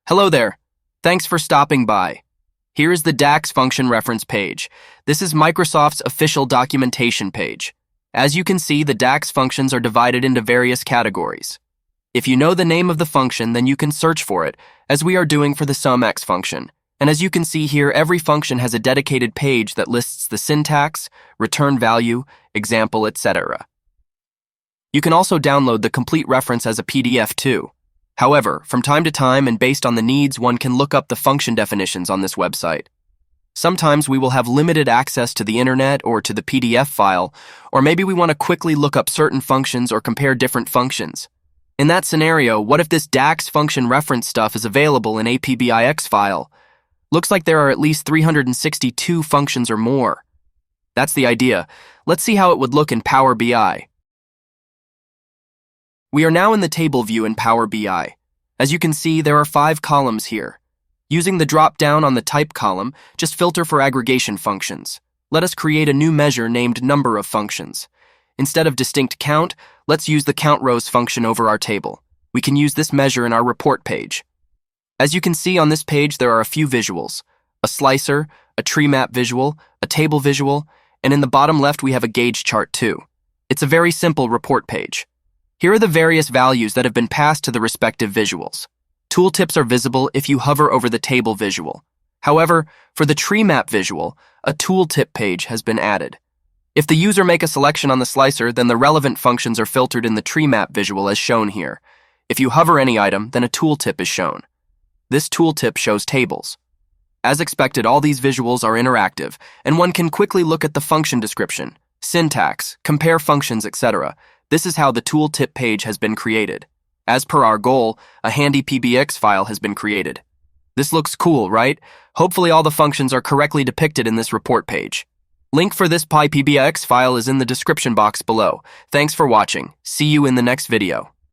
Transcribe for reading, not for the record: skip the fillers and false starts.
Hello there. Thanks for stopping by. Here is the DAX function reference page. This is Microsoft's official documentation page. As you can see, the DAX functions are divided into various categories. If you know the name of the function, then you can search for it, as we are doing for the SUMX function. And as you can see here, every function has a dedicated page that lists the syntax, return value, example, etc. You can also download the complete reference as a PDF too. However, from time to time and based on the needs, one can look up the function definitions on this website. Sometimes we will have limited access to the internet or to the PDF file, or maybe we want to quickly look up certain functions or compare different functions. In that scenario, what if this DAX function reference stuff is available in a PBIX file? Looks like there are at least 362 functions or more. That's the idea. Let's see how it would look in Power BI. We are now in the table view in Power BI. As you can see, there are 5 columns here. Using the drop-down on the type column, just filter for aggregation functions. Let us create a new measure named number of functions. Instead of distinct count, let's use the count rows function over our table. We can use this measure in our report page. As you can see on this page, there are a few visuals: a slicer, a tree map visual, a table visual, and in the bottom left we have a gauge chart too. It's a very simple report page. Here are the various values that have been passed to the respective visuals. Tooltips are visible if you hover over the table visual. However, for the tree map visual, a tooltip page has been added. If the user make a selection on the slicer, then the relevant functions are filtered in the tree map visual as shown here. If you hover any item, then a tooltip is shown. This tooltip shows tables. As expected, all these visuals are interactive, and one can quickly look at the function description, syntax, compare functions, etc. This is how the tooltip page has been created. As per our goal, a handy PBX file has been created. This looks cool, right? Hopefully all the functions are correctly depicted in this report page. Link for this PBIX file is in the description box below. Thanks for watching. See you in the next video.